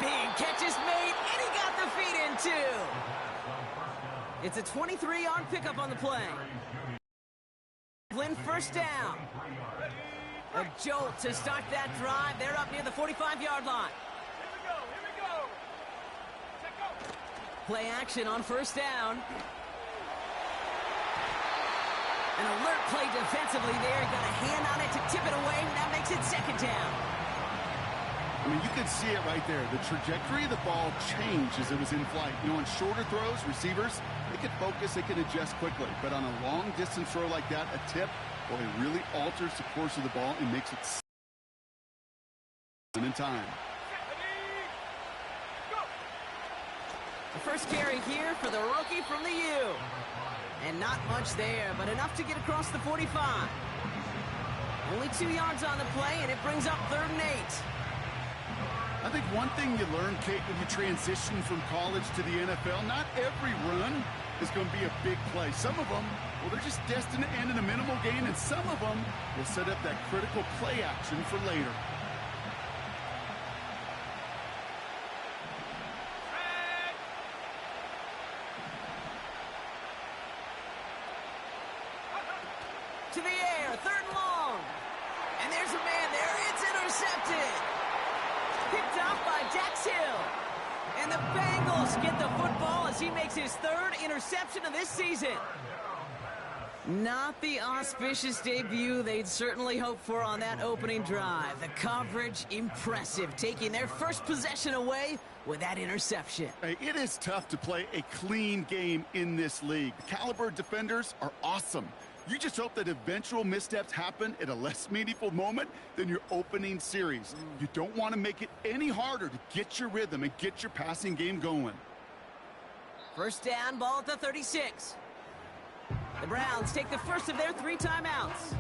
Big catch is made, and he got the feet in, too. It's a 23-yard pickup on the play. Flynn first down. A jolt to start that drive. They're up near the 45-yard line. Here we go. Check out. Play action on first down. An alert play defensively there. Got a hand on it to tip it away. That makes it second down. I mean, you can see it right there. The trajectory of the ball changed as it was in flight. You know, on shorter throws, receivers, they can focus, they can adjust quickly. But on a long-distance throw like that, a tip, well, it really alters the course of the ball and makes it in time. The first carry here for the rookie from the U. And not much there, but enough to get across the 45. Only 2 yards on the play, and it brings up 3rd and 8. I think one thing you learn, Kate, when you transition from college to the NFL, not every run is going to be a big play. Some of them, well, they're just destined to end in a minimal gain, and some of them will set up that critical play action for later. To the air, 3rd and long. And there's a man there. It's intercepted. Picked off by Dax Hill. And the Bengals get the football as he makes his 3rd interception of this season. Not the auspicious debut they'd certainly hoped for on that opening drive. The coverage, impressive, taking their first possession away with that interception. Hey, it is tough to play a clean game in this league. The caliber defenders are awesome. You just hope that eventual missteps happen at a less meaningful moment than your opening series. You don't want to make it any harder to get your rhythm and get your passing game going. First down, ball at the 36. The Browns take the first of their 3 timeouts.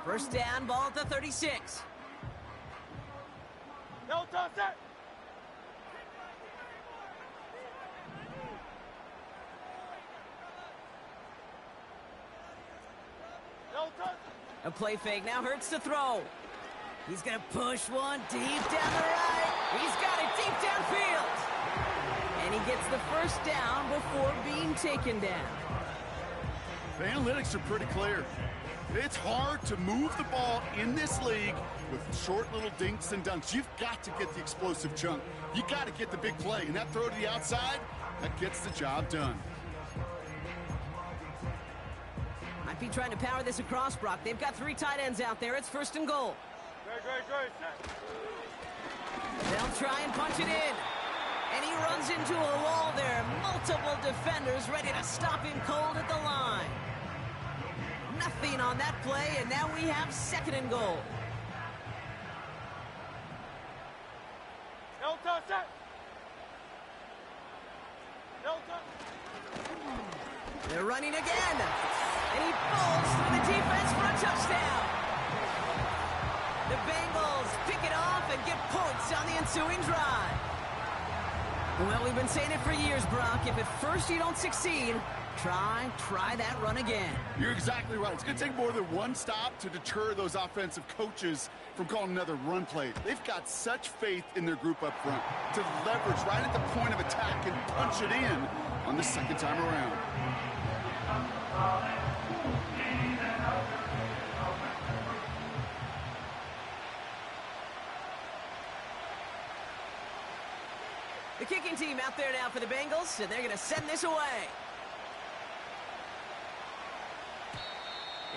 First down, ball at the 36. No toss it. No toss. A play fake now hurts to throw. He's going to push one deep down the right. He's got it deep downfield. And he gets the first down before being taken down. The analytics are pretty clear. It's hard to move the ball in this league with short little dinks and dunks. You've got to get the explosive chunk. You got to get the big play. And that throw to the outside, that gets the job done. Might be trying to power this across, Brock. They've got 3 tight ends out there. It's 1st and goal. Great. They'll try and punch it in. And he runs into a wall there. Multiple defenders ready to stop him cold at the line. Nothing on that play, and now we have 2nd and goal. No toss it. No toss. They're running again. And he falls through the defense for a touchdown. The Bengals pick it off and get points on the ensuing drive. Well, we've been saying it for years, Brock. If at first you don't succeed, try that run again. You're exactly right. It's going to take more than one stop to deter those offensive coaches from calling another run play. They've got such faith in their group up front to leverage right at the point of attack and punch it in on the 2nd time around. The kicking team out there now for the Bengals, and they're going to send this away.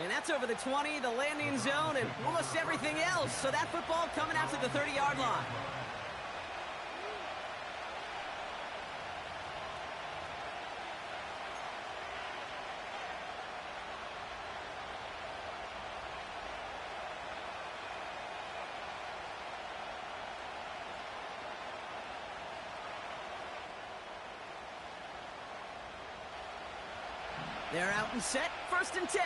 And that's over the 20, the landing zone, and almost everything else. So that football coming out to the 30-yard line. They're out and set, 1st and 10.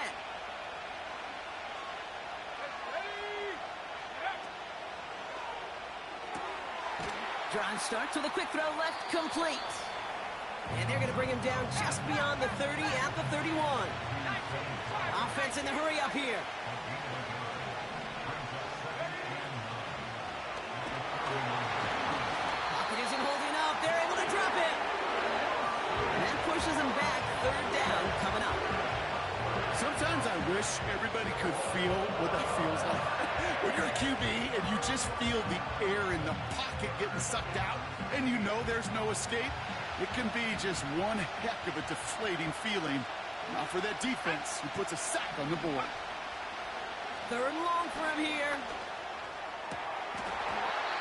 Drive starts with a quick throw left, complete. And they're going to bring him down just beyond the 30 at the 31. Offense in the hurry up here. Pocket isn't holding up. They're able to drop it. And that pushes them back. Third down coming up. Sometimes I wish everybody could feel what that feels like. When you're a QB and you just feel the air in the pocket getting sucked out and you know there's no escape, it can be just one heck of a deflating feeling. Now for that defense, who puts a sack on the board. Third and long for him here.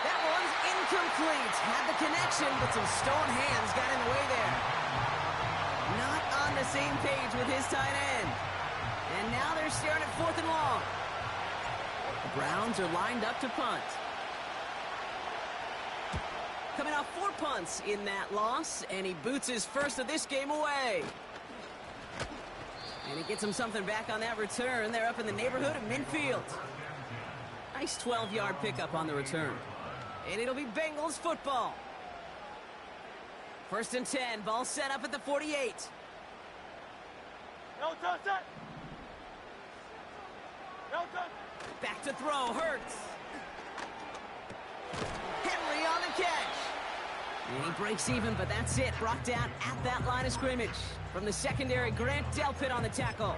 That one's incomplete. Had the connection, but some stone hands got in the way there. Not on the same page with his tight end. And now they're staring at fourth and long. The Browns are lined up to punt. Coming off 4 punts in that loss, and he boots his first of this game away. And he gets him something back on that return. They're up in the neighborhood of midfield. Nice 12-yard pickup on the return. And it'll be Bengals football. First and 10, ball set up at the 48. No touch that. No touch. Back to throw, Hurts. Henry on the catch. And he breaks even, but that's it. Brought down at that line of scrimmage. From the secondary, Grant Delpit on the tackle.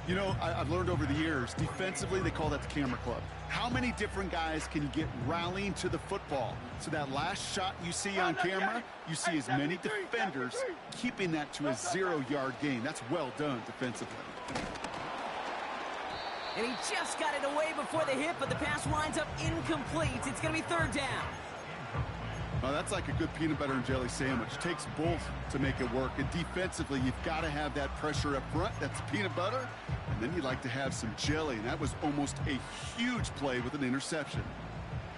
You know, I've learned over the years, defensively, they call that the camera club. How many different guys can you get rallying to the football? So that last shot you see on camera, you see as many defenders keeping that to a 0-yard gain. That's well done defensively. And he just got it away before the hit, but the pass winds up incomplete. It's going to be third down. Well, that's like a good peanut butter and jelly sandwich. It takes both to make it work. And defensively, you've got to have that pressure up front. That's peanut butter. And then you'd like to have some jelly. And that was almost a huge play with an interception.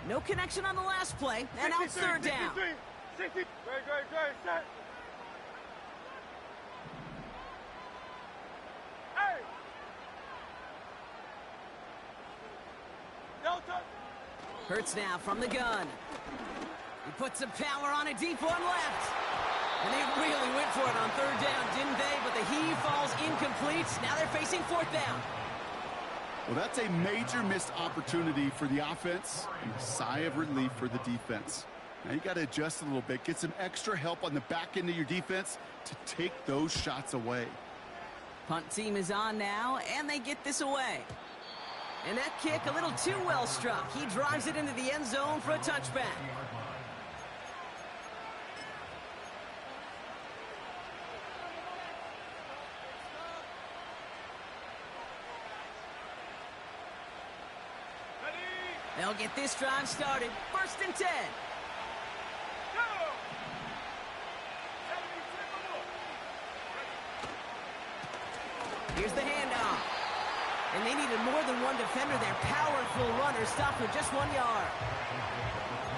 No connection on the last play. And now it's third down. 60. Great, set. Hey! No touch. Hurts now from the gun. He puts some power on a deep one left. And they really went for it on third down, didn't they? But the heave falls incomplete. Now they're facing fourth down. Well, that's a major missed opportunity for the offense and a sigh of relief for the defense. Now you got to adjust a little bit, get some extra help on the back end of your defense to take those shots away. Punt team is on now, and they get this away. And that kick a little too well struck. He drives it into the end zone for a touchback. They'll get this drive started. First and 10. Go! Here's the handoff. And they needed more than one defender there. Powerful runner stopped with just 1 yard.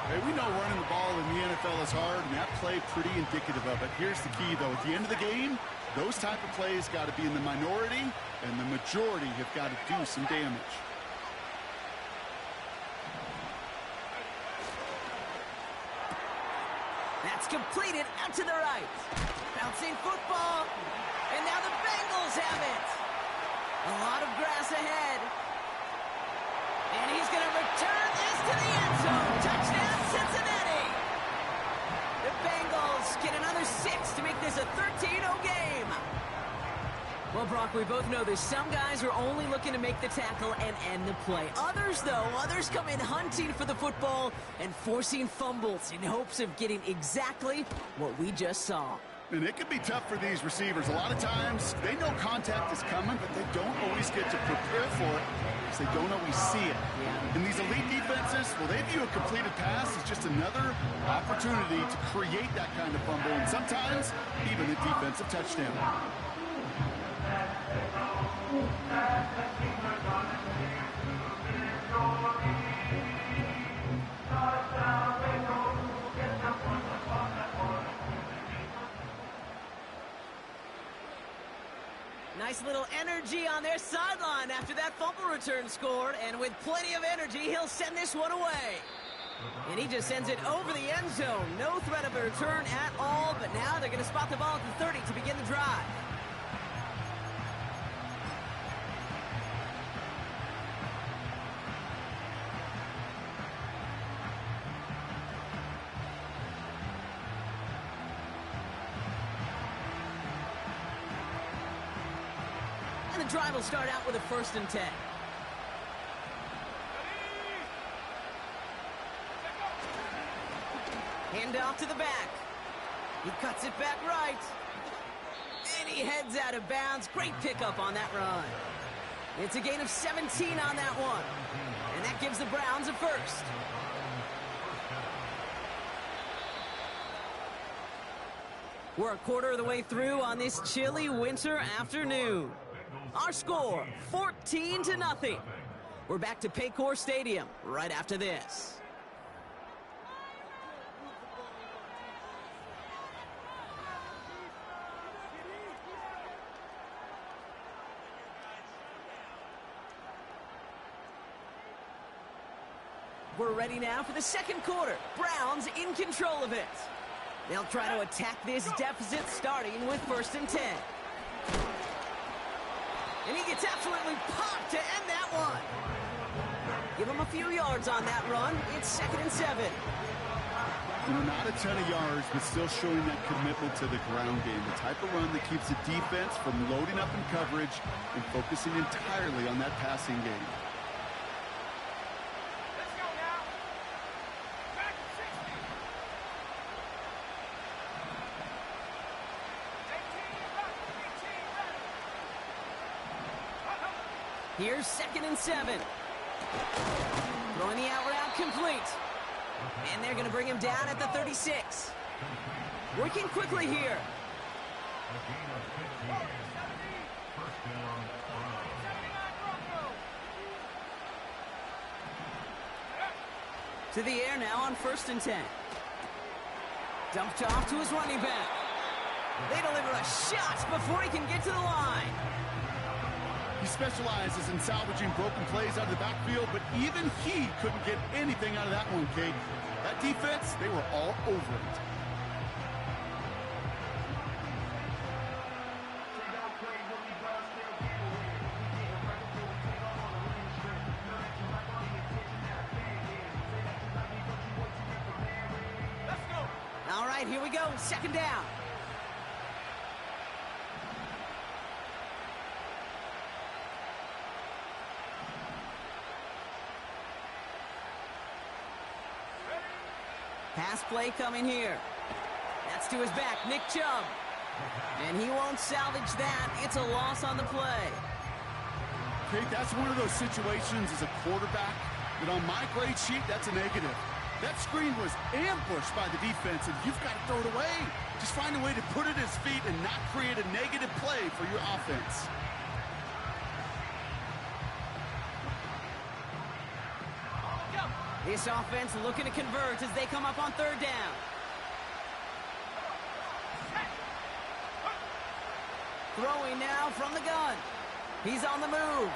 Hey, we know running the ball in the NFL is hard, and that play pretty indicative of it. Here's the key, though. At the end of the game, those type of plays got to be in the minority, and the majority have got to do some damage. That's completed out to the right. Bouncing football. And now the Bengals have it. A lot of grass ahead. And he's going to return this to the end zone. Touchdown, Cincinnati. The Bengals get another 6 to make this a 13-0 game. Well, Brock, we both know this. Some guys are only looking to make the tackle and end the play. Others, though, come in hunting for the football and forcing fumbles in hopes of getting exactly what we just saw. And it can be tough for these receivers. A lot of times, they know contact is coming, but they don't always get to prepare for it because they don't always see it. Yeah. And these elite defenses, well, they view a completed pass as just another opportunity to create that kind of fumble, and sometimes even a defensive touchdown. Nice little energy on their sideline after that fumble return scored, and with plenty of energy, he'll send this one away. And he just sends it over the end zone. No threat of a return at all, but now they're going to spot the ball at the 30 to begin the drive. And the drive will start out with a 1st and 10. Hand off to the back. He cuts it back right. And he heads out of bounds. Great pickup on that run. It's a gain of 17 on that one. And that gives the Browns a 1st. We're a quarter of the way through on this chilly winter afternoon. Our score, 14-0. We're back to Paycor Stadium right after this. We're ready now for the 2nd quarter. Browns in control of it. They'll try to attack this deficit starting with 1st and 10. And he gets absolutely popped to end that one. Give him a few yards on that run. It's 2nd and 7. Not a ton of yards, but still showing that commitment to the ground game. The type of run that keeps the defense from loading up in coverage and focusing entirely on that passing game. Here's 2nd and 7. Throwing the out route complete. And they're going to bring him down at the 36. Working quickly here. To the air now on 1st and 10. Dumped off to his running back. They deliver a shot before he can get to the line. He specializes in salvaging broken plays out of the backfield, but even he couldn't get anything out of that one, Kate. That defense, they were all over it. All right, here we go. 2nd down. Pass play coming here. That's to his back, Nick Chubb. And he won't salvage that. It's a loss on the play. Kate, that's one of those situations as a quarterback that on my grade sheet, that's a negative. That screen was ambushed by the defense, and you've got to throw it away. Just find a way to put it at his feet and not create a negative play for your offense. This offense looking to convert as they come up on 3rd down. Throwing now from the gun. He's on the move.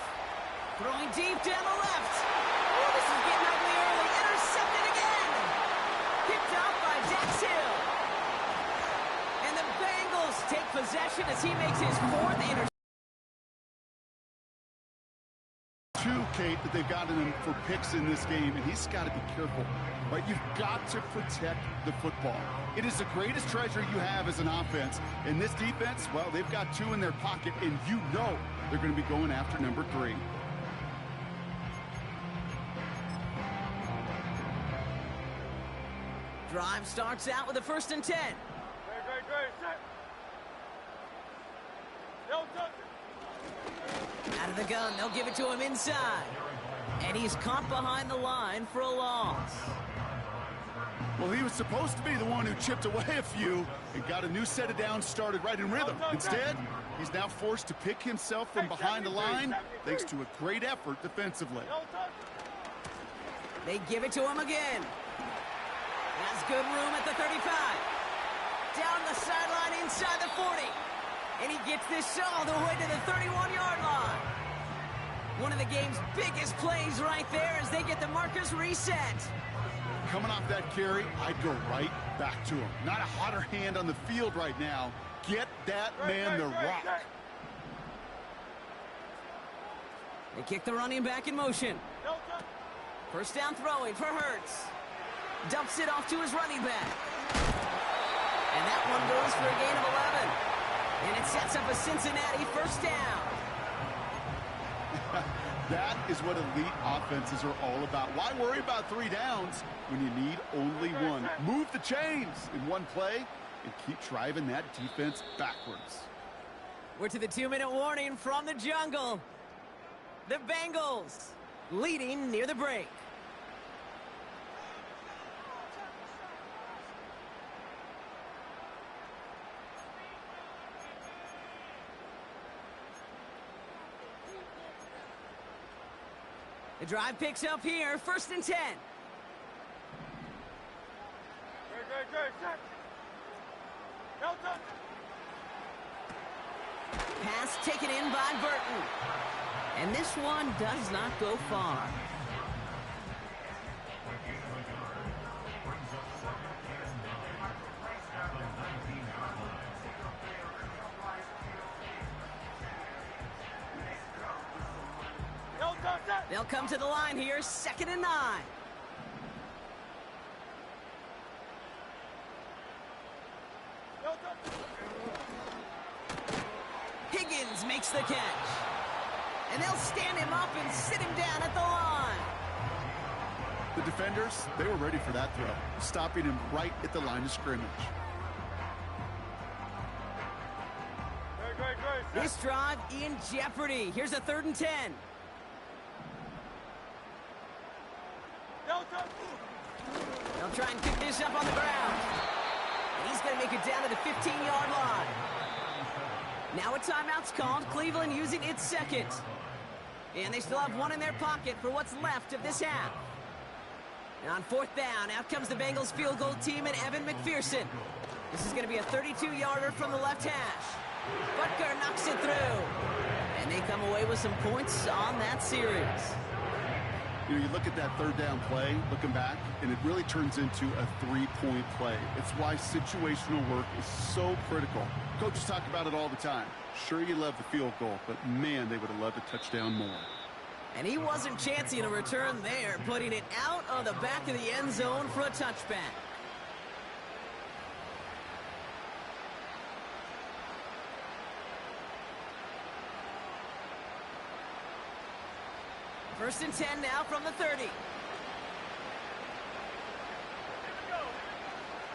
Throwing deep down the left. Oh, this is getting ugly early. Intercepted again. Picked off by Dax Hill. And the Bengals take possession as he makes his 4th interception. Kate, that they've gotten him for picks in this game, and he's got to be careful. Right? You've got to protect the football. It is the greatest treasure you have as an offense. And this defense, well, they've got 2 in their pocket, and you know they're going to be going after number 3. Drive starts out with a 1st and 10. Great. Set. Don't touch it. Out of the gun, they'll give it to him inside. And he's caught behind the line for a loss. Well, he was supposed to be the one who chipped away a few and got a new set of downs started right in rhythm. Instead, he's now forced to pick himself from behind the line thanks to a great effort defensively. They give it to him again. Has good room at the 35. Down the sideline inside the 40. And he gets this all the way to the 31-yard line. One of the game's biggest plays right there as they get the markers reset. Coming off that carry, I'd go right back to him. Not a hotter hand on the field right now. Get that man the rock. They kick the running back in motion. First down throwing for Hurts. Dumps it off to his running back. And that one goes for a gain of 11. And it sets up a Cincinnati first down. That is what elite offenses are all about. Why worry about 3 downs when you need only one? Move the chains in one play and keep driving that defense backwards. We're to the 2-minute warning from the jungle. The Bengals leading near the break. The drive picks up here, 1st and 10. Pass taken in by Burton. And this one does not go far. They'll come to the line here, 2nd and 9. Higgins makes the catch. And they'll stand him up and sit him down at the line. The defenders, they were ready for that throw, stopping him right at the line of scrimmage. This drive in jeopardy. Here's a 3rd and 10. They'll try and pick this up on the ground. And he's going to make it down to the 15-yard line. Now a timeout's called. Cleveland using its 2nd. And they still have one in their pocket for what's left of this half. And on 4th down, out comes the Bengals field goal team and Evan McPherson. This is going to be a 32-yarder from the left hash. Butker knocks it through. And they come away with some points on that series. You know, you look at that 3rd down play, looking back, and it really turns into a 3-point play. It's why situational work is so critical. Coaches talk about it all the time. Sure, you love the field goal, but man, they would have loved a touchdown more. And he wasn't chancing a return there, putting it out of the back of the end zone for a touchback. First and 10 now from the 30.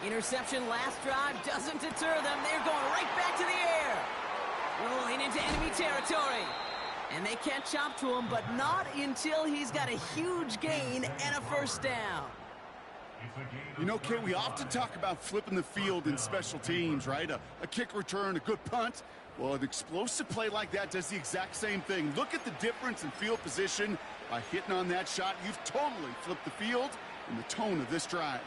Interception last drive doesn't deter them. They're going right back to the air. Rolling into enemy territory. And they can't chop to him, but not until he's got a huge gain and a first down. You know, Kate, we often talk about flipping the field in special teams, right? A kick return, a good punt. Well, an explosive play like that does the exact same thing. Look at the difference in field position. By hitting on that shot, you've totally flipped the field and the tone of this drive.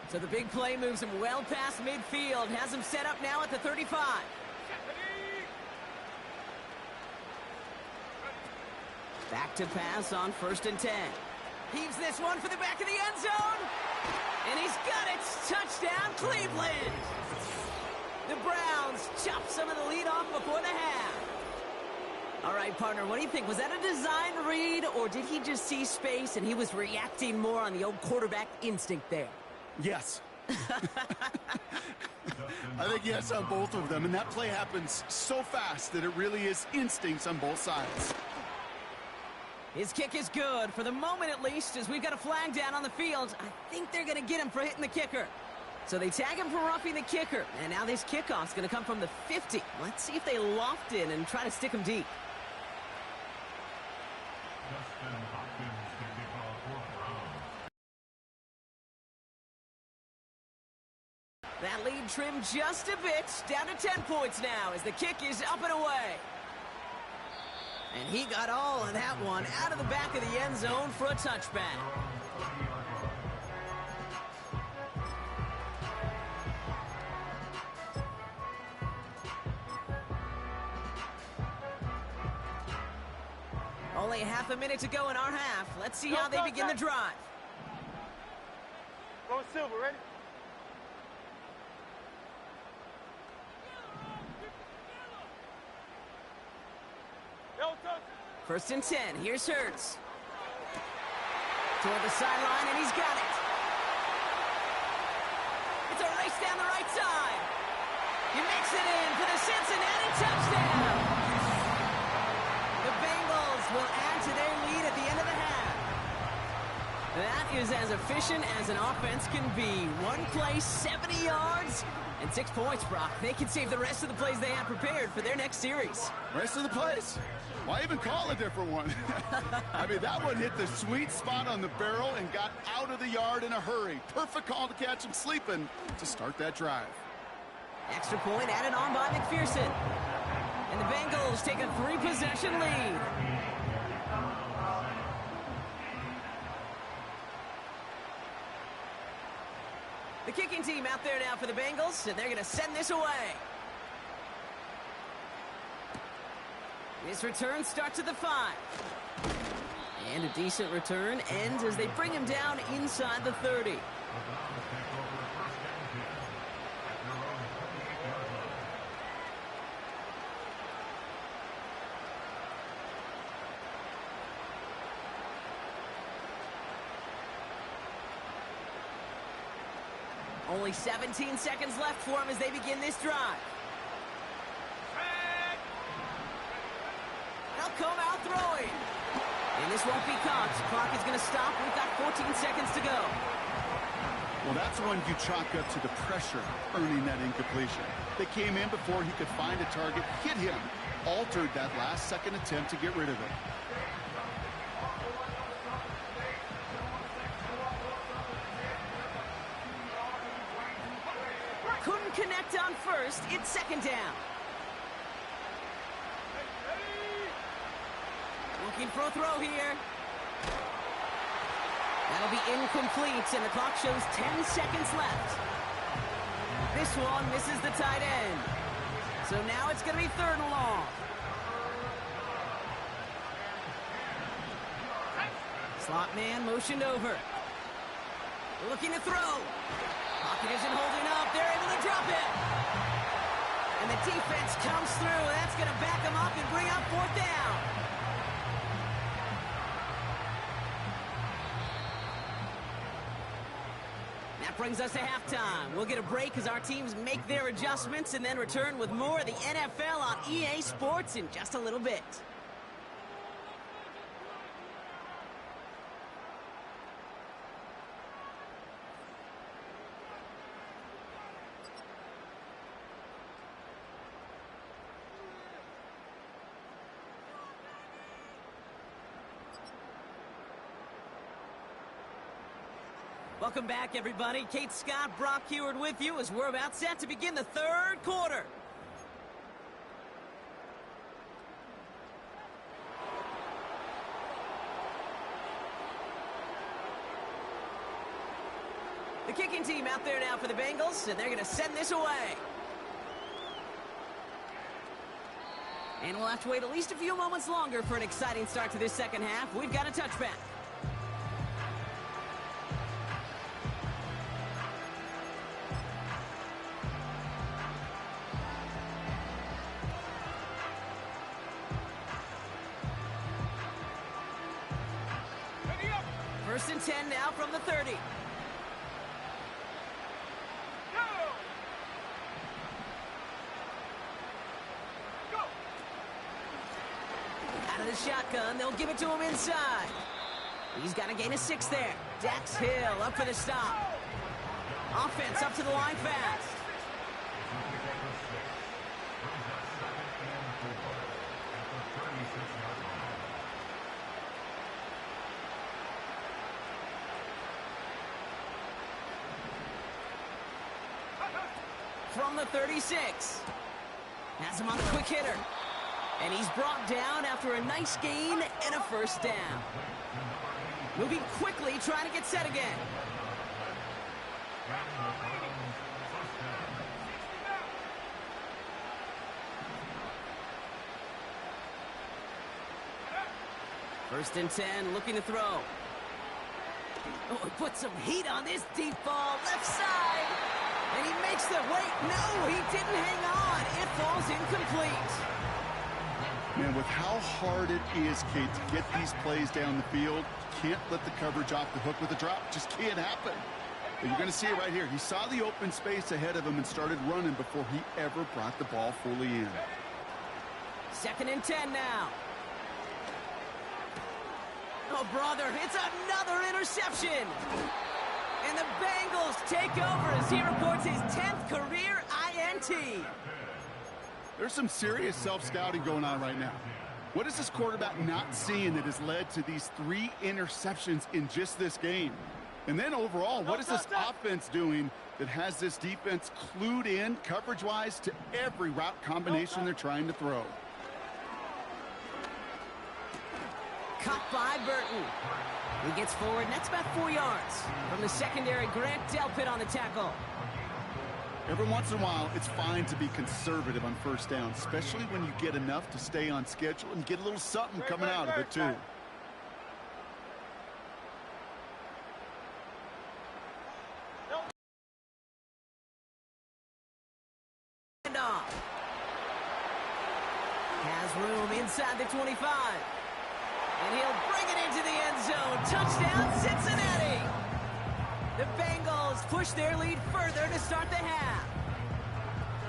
So the big play moves him well past midfield, has him set up now at the 35. Back to pass on 1st and 10. Heaves this one for the back of the end zone. And he's got it. Touchdown, Cleveland. The Browns chop some of the lead off before the half. All right, partner, what do you think? Was that a design read, or did he just see space and he was reacting more on the old quarterback instinct there? Yes. I think yes on both of them, and that play happens so fast that it really is instincts on both sides. His kick is good, for the moment at least, as we've got a flag down on the field. I think they're going to get him for hitting the kicker. So they tag him for roughing the kicker, and now this kickoff's going to come from the 50. Let's see if they loft in and try to stick him deep. That lead trimmed just a bit, down to 10 points now as the kick is up and away. And he got all of that one out of the back of the end zone for a touchback. Only half a minute to go in our half. Let's see how they begin the drive. Go Silver, ready? First and 10. Here's Hurts. Toward the sideline, and he's got it. It's a race down the right side. He makes it in for the Cincinnati touchdown. The Bengals will add to their lead at the end of the half. That is as efficient as an offense can be. One play, 70 yards, and 6 points, Brock. They can save the rest of the plays they have prepared for their next series. Rest of the plays? Why even call a different one? I mean, that one hit the sweet spot on the barrel and got out of the yard in a hurry. Perfect call to catch him sleeping to start that drive. Extra point added on by McPherson. And the Bengals take a 3-possession lead. The kicking team out there now for the Bengals, and they're going to send this away. This return starts at the 5. And a decent return ends as they bring him down inside the 30. Only 17 seconds left for him as they begin this drive. They'll come out throwing. And this won't be caught. Clock is going to stop. We've got 14 seconds to go. Well, that's one you chalk up to the pressure earning that incompletion. They came in before he could find a target, hit him, altered that last-second attempt to get rid of it. Couldn't connect on first. It's second down. Looking for a throw here. That'll be incomplete, and the clock shows 10 seconds left. This one misses the tight end. So now it's going to be 3rd and long. Slot man motioned over. Looking to throw. Pocket isn't holding up. They're able to drop it. And the defense comes through. That's going to back them up and bring up 4th down. That brings us to halftime. We'll get a break as our teams make their adjustments and then return with more of the NFL on EA Sports in just a little bit. Welcome back, everybody. Kate Scott, Brock Heward with you as we're about set to begin the 3rd quarter. The kicking team out there now for the Bengals, and they're going to send this away. And we'll have to wait at least a few moments longer for an exciting start to this second half. We've got a touchback. First and 10 now from the 30. Out of the shotgun, they'll give it to him inside. He's got to gain a 6 there. Dax Hill up for the stop. Offense up to the line fast. From the 36. Has him on the quick hitter. And he's brought down after a nice gain and a 1st down. Moving quickly, trying to get set again. First and 10, looking to throw. Oh, he put some heat on this deep ball, left side. And he makes the wait. No, he didn't hang on. It falls incomplete. Man, with how hard it is, Kate, to get these plays down the field, can't let the coverage off the hook with a drop. Just can't happen. But you're going to see it right here. He saw the open space ahead of him and started running before he ever brought the ball fully in. Second and 10 now. Oh, brother, it's another interception. And the Bengals take over as he reports his 10th career INT. There's some serious self-scouting going on right now. What is this quarterback not seeing that has led to these 3 interceptions in just this game? And then overall, what is this offense doing that has this defense clued in coverage-wise to every route combination they're trying to throw? Caught by Burton. He gets forward, and that's about 4 yards. From the secondary, Grant Delpit on the tackle. Every once in a while, it's fine to be conservative on first down, especially when you get enough to stay on schedule and get a little something coming out of it, too. Has room inside the 25. And he'll bring it into the end zone. Touchdown, Cincinnati! The Bengals push their lead further to start the half.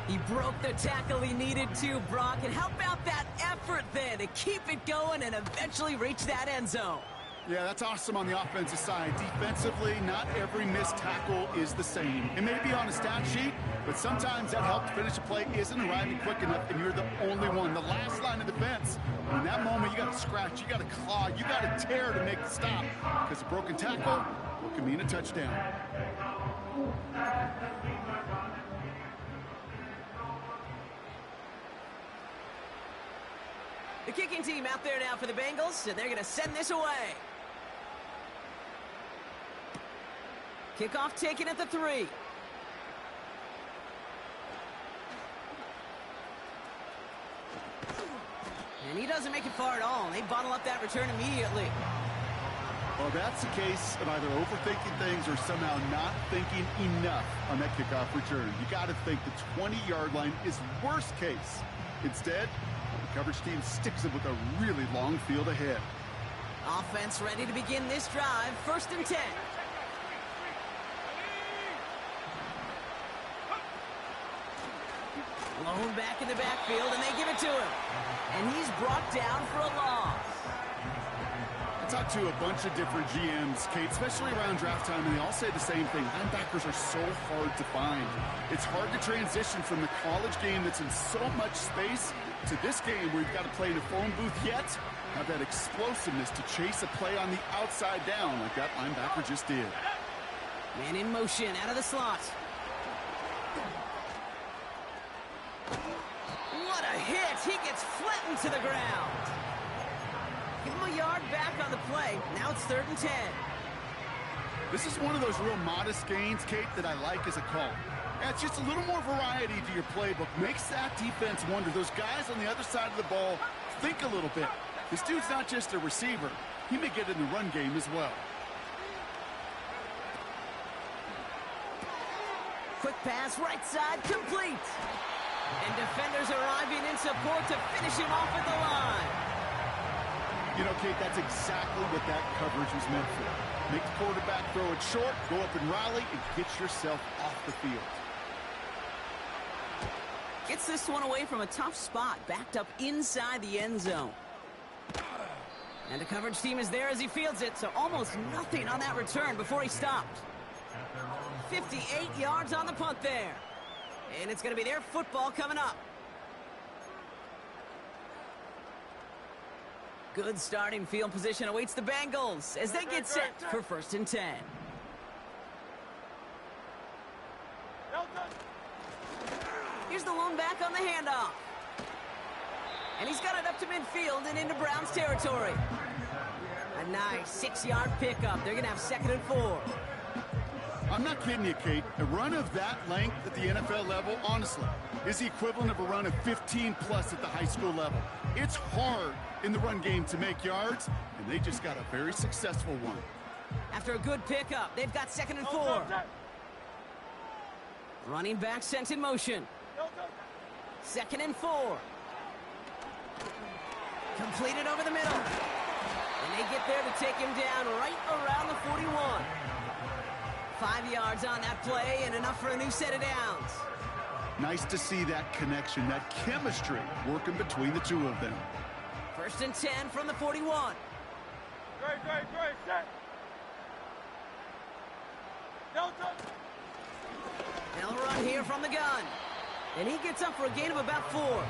He broke the tackle he needed to, Brock. And how about that effort then to keep it going and eventually reach that end zone? Yeah, that's awesome on the offensive side. Defensively, not every missed tackle is the same. It may be on a stat sheet, but sometimes that help to finish a play isn't arriving quick enough, and you're the only one. The last line of defense, in that moment, you got to scratch, you got to claw, you got to tear to make the stop, because a broken tackle can mean a touchdown. The kicking team out there now for the Bengals, and they're going to send this away. Kickoff taken at the 3. And he doesn't make it far at all. They bottle up that return immediately. Well, that's the case of either overthinking things or somehow not thinking enough on that kickoff return. You got to think the 20-yard line is worst case. Instead, the coverage team sticks it with a really long field ahead. Offense ready to begin this drive. First and 10. Blown back in the backfield, and they give it to him. And he's brought down for a loss. I talked to a bunch of different GMs, Kate, especially around draft time, and they all say the same thing. Linebackers are so hard to find. It's hard to transition from the college game that's in so much space to this game where you've got to play in a phone booth yet have that explosiveness to chase a play on the outside down like that linebacker just did. Man in motion out of the slot. What a hit! He gets flattened to the ground. Give him a yard back on the play. Now it's 3rd and 10. This is one of those real modest gains, Kate, that I like as a call. Yeah, it's just a little more variety to your playbook. Makes that defense wonder. Those guys on the other side of the ball think a little bit. This dude's not just a receiver. He may get in the run game as well. Quick pass, right side, complete. And defenders arriving in support to finish him off at the line. You know, Kate, that's exactly what that coverage was meant for. Make the quarterback throw it short, go up and rally, and get yourself off the field. Gets this one away from a tough spot, backed up inside the end zone. And the coverage team is there as he fields it, so almost nothing on that return before he stopped. 58 yards on the punt there. And it's going to be their football coming up. Good starting field position awaits the Bengals as they get set for 1st and 10. Here's the lone back on the handoff. And he's got it up to midfield and into Browns territory. A nice 6-yard pickup. They're going to have 2nd and 4. I'm not kidding you, Kate. A run of that length at the NFL level, honestly, is the equivalent of a run of 15-plus at the high school level. It's hard in the run game to make yards, and they just got a very successful one. After a good pickup, they've got 2nd and 4. Running back sent in motion. 2nd and 4. Completed over the middle. And they get there to take him down right around the 41. 5 yards on that play and enough for a new set of downs. Nice to see that connection, that chemistry working between the two of them. 1st and 10 from the 41. Great, set. They'll run here from the gun. And he gets up for a gain of about 4.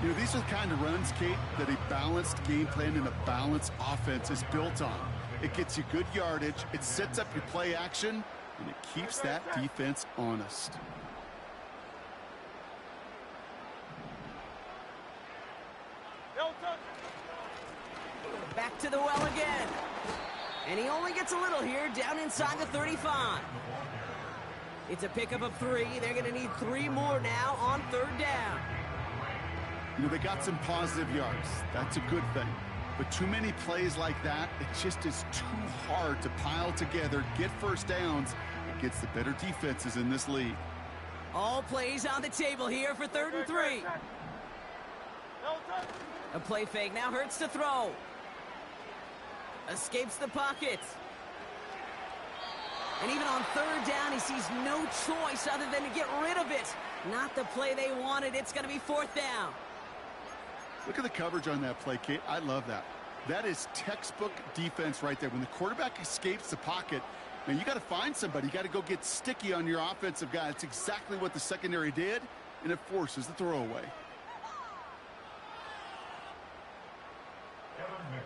You know, these are the kind of runs, Kate, that a balanced game plan and a balanced offense is built on. It gets you good yardage, it sets up your play action, and it keeps that defense honest. Back to the well again. And he only gets a little here, down inside the 35. It's a pickup of 3. They're going to need 3 more now on 3rd down. You know, they got some positive yards. That's a good thing. But too many plays like that, it just is too hard to pile together, get first downs against the better defenses in this league. All plays on the table here for 3rd and 3. A play fake now hurts to throw. Escapes the pocket. And even on 3rd down, he sees no choice other than to get rid of it. Not the play they wanted. It's going to be 4th down. Look at the coverage on that play, Kate. I love that. That is textbook defense right there. When the quarterback escapes the pocket, man, you got to find somebody. You got to go get sticky on your offensive guy. It's exactly what the secondary did, and it forces the throwaway.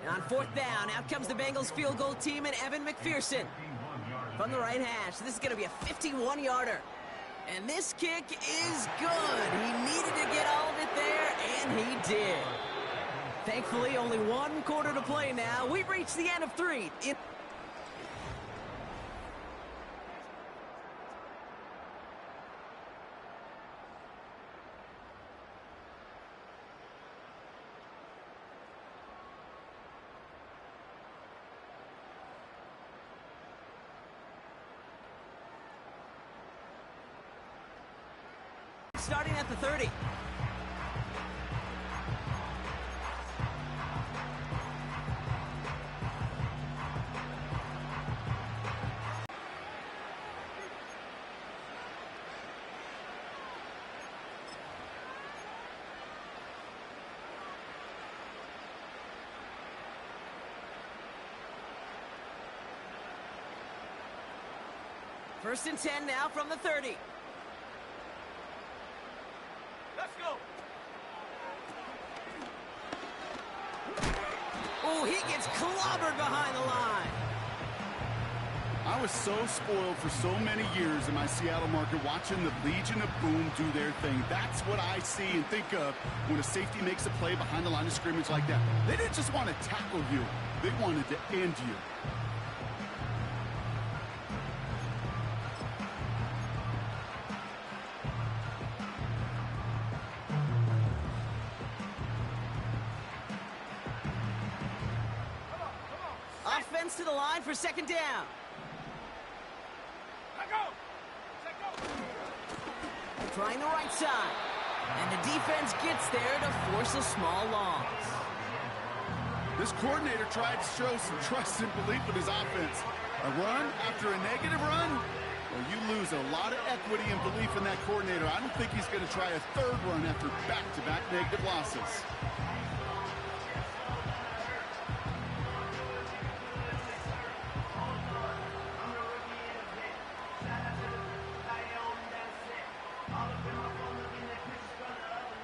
On 4th down, out comes the Bengals field goal team and Evan McPherson. From the right hash, this is going to be a 51-yarder. And this kick is good. He needed to get all of it there, and he did. Thankfully, only 1 quarter to play now. We've reached the end of 3. Starting at the 30. First and 10 now from the 30. Let's go. Oh, he gets clobbered behind the line. I was so spoiled for so many years in my Seattle market watching the Legion of Boom do their thing. That's what I see and think of when a safety makes a play behind the line of scrimmage like that. They didn't just want to tackle you. They wanted to end you. Offense to the line for 2nd down. Let go. Trying the right side. And the defense gets there to force a small loss. This coordinator tried to show some trust and belief in his offense. A run after a negative run? Well, you lose a lot of equity and belief in that coordinator. I don't think he's going to try a 3rd run after back-to-back negative losses.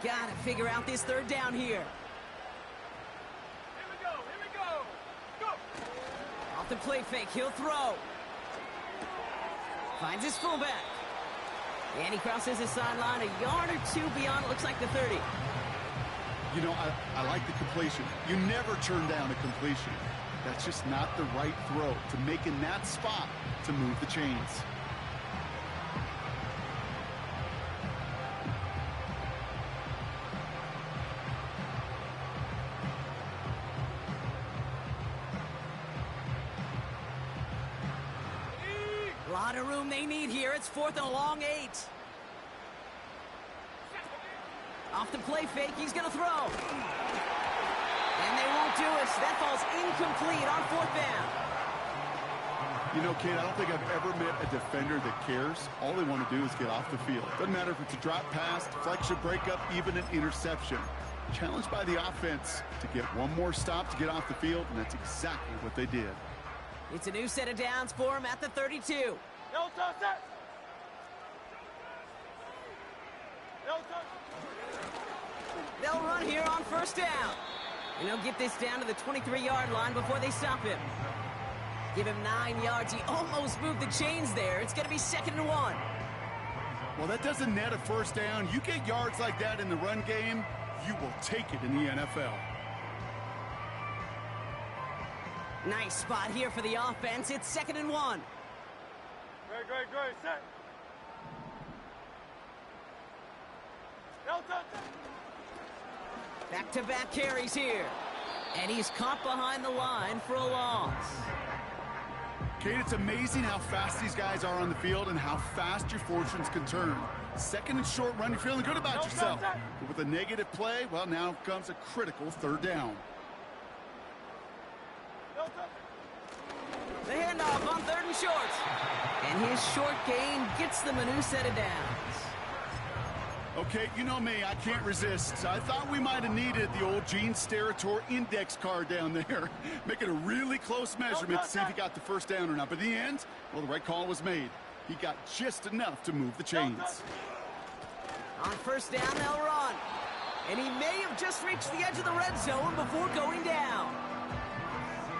Got to figure out this 3rd down here. Here we go. Go. Off the play fake, he'll throw. Finds his fullback. And he crosses his sideline a yard or 2 beyond, it looks like the 30. You know, I like the completion. You never turn down a completion. That's just not the right throw to make in that spot to move the chains. lot of room they need here. It's 4th and a long 8. Off the play fake, he's going to throw. And they won't do it. That falls incomplete on 4th down. You know, Kate, I don't think I've ever met a defender that cares. All they want to do is get off the field. Doesn't matter if it's a drop pass, deflection, breakup, even an interception. Challenged by the offense to get one more stop to get off the field, and that's exactly what they did. It's a new set of downs for him at the 32. No touch it! No touch! They'll run here on 1st down. And he'll get this down to the 23-yard line before they stop him. Give him 9 yards. He almost moved the chains there. It's going to be 2nd and 1. Well, that doesn't net a 1st down. You get yards like that in the run game, you will take it in the NFL. Nice spot here for the offense. It's 2nd and 1. Great. Set. No touch it! Back-to-back carries here. And he's caught behind the line for a loss. Kate, it's amazing how fast these guys are on the field and how fast your fortunes can turn. 2nd and short run, you're feeling good about yourself. But with a negative play, well, now comes a critical 3rd down. The handoff on 3rd and short. And his short gain gets them a new set of downs. Okay, you know me, I can't resist. I thought we might have needed the old Gene Steratore index card down there. Make it a really close measurement to see if he got the 1st down or not. But in the end, well, the right call was made. He got just enough to move the chains. On 1st down, they'll run. And he may have just reached the edge of the red zone before going down.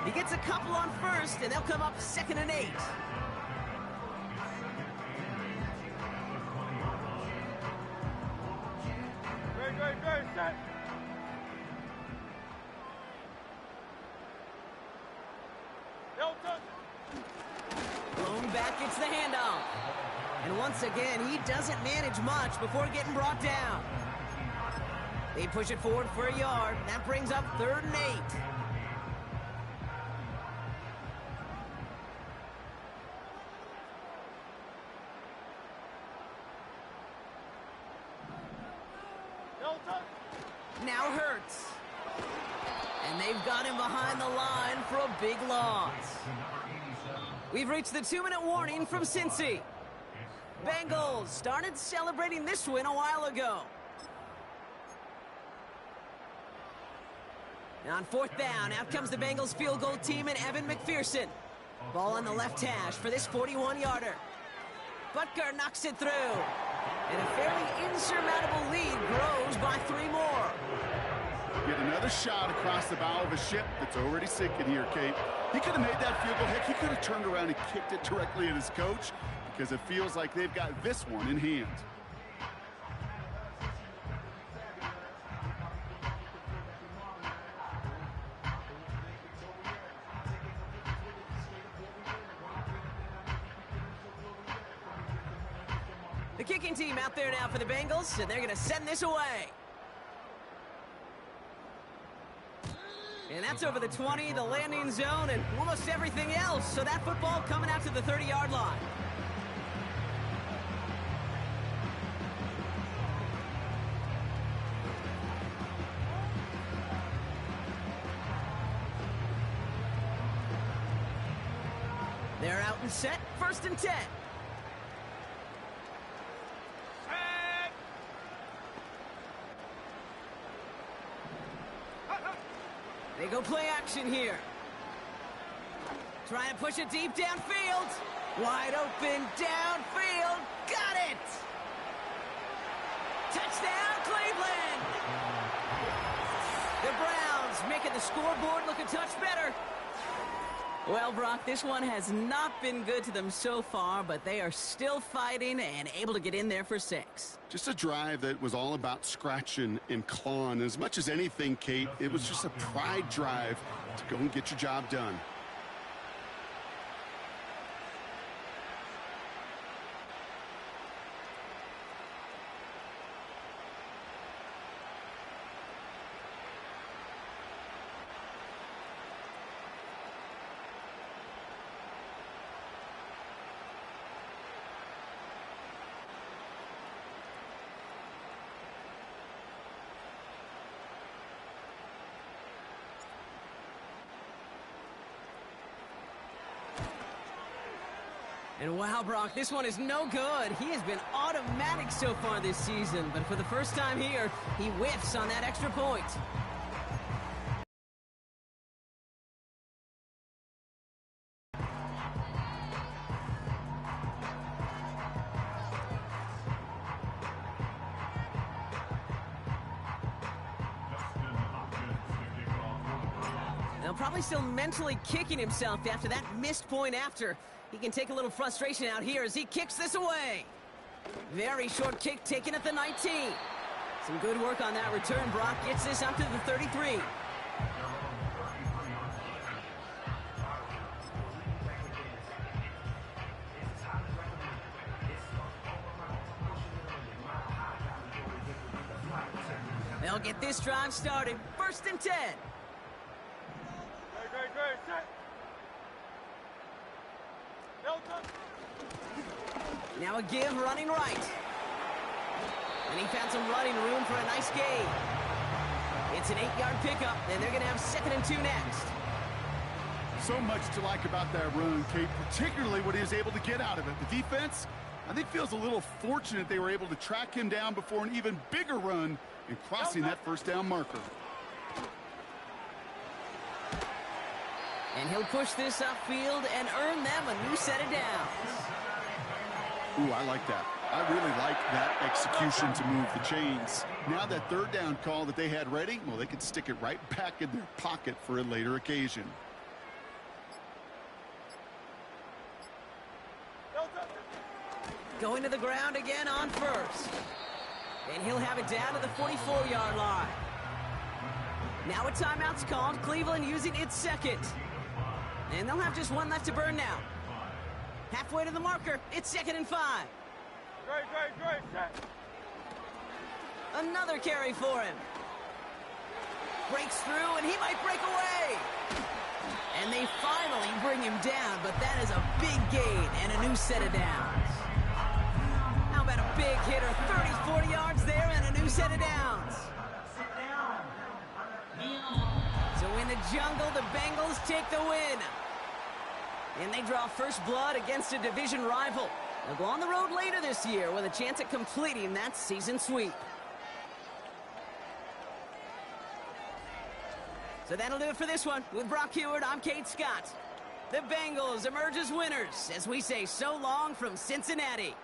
He gets a couple on 1st, and they'll come up 2nd and 8. Great, set. No touch it! Blown back gets the handoff. And once again, he doesn't manage much before getting brought down. They push it forward for a yard. That brings up 3rd and 8. Now Hurts. And they've got him behind the line for a big loss. We've reached the 2-minute warning from Cincy. Bengals started celebrating this win a while ago. And on 4th down, out comes the Bengals field goal team and Evan McPherson. Ball on the left hash for this 41-yarder. Butker knocks it through. And a fairly insurmountable lead grows by 3 more. Get another shot across the bow of a ship that's already sinking here, Kate. He could have made that field goal. Heck, he could have turned around and kicked it directly at his coach because it feels like they've got this one in hand. The kicking team out there now for the Bengals, and they're going to send this away. And that's over the 20, the landing zone, and almost everything else. So that football coming out to the 30-yard line. They're out and set, 1st and 10. They go play action here. Trying to push it deep downfield. Wide open downfield. Got it! Touchdown, Cleveland! The Browns making the scoreboard look a touch better. Well, Brock, this one has not been good to them so far, but they are still fighting and able to get in there for 6. Just a drive that was all about scratching and clawing. As much as anything, Kate, it was just a pride drive to go and get your job done. And wow, Brock, this one is no good. He has been automatic so far this season, but for the first time here, he whiffs on that extra point. Now, probably still mentally kicking himself after that missed point after. He can take a little frustration out here as he kicks this away. Very short kick taken at the 19. Some good work on that return. Brock gets this up to the 33. They'll get this drive started. 1st and 10. Great, set. Now a give running right. And he found some running room for a nice gain. It's an 8-yard pickup, and they're going to have 2nd and 2 next. So much to like about that run, Kate, particularly what he was able to get out of it. The defense, I think, feels a little fortunate they were able to track him down before an even bigger run and crossing that 1st down marker. And he'll push this upfield and earn them a new set of downs. Ooh, I like that. I really like that execution to move the chains. Now that 3rd down call that they had ready, well, they could stick it right back in their pocket for a later occasion. Going to the ground again on 1st. And he'll have it down to the 44-yard line. Now a timeout's called. Cleveland using its 2nd. And they'll have just one left to burn now. Halfway to the marker. It's 2nd and 5. Great, set. Another carry for him. Breaks through, and he might break away. And they finally bring him down, but that is a big gain and a new set of downs. How about a big hitter? 30, 40 yards there and a new set of downs. So in the jungle, the Bengals take the win. And they draw first blood against a division rival. They'll go on the road later this year with a chance at completing that season sweep. So that'll do it for this one. With Brock Heward, I'm Kate Scott. The Bengals emerge as winners as we say so long from Cincinnati.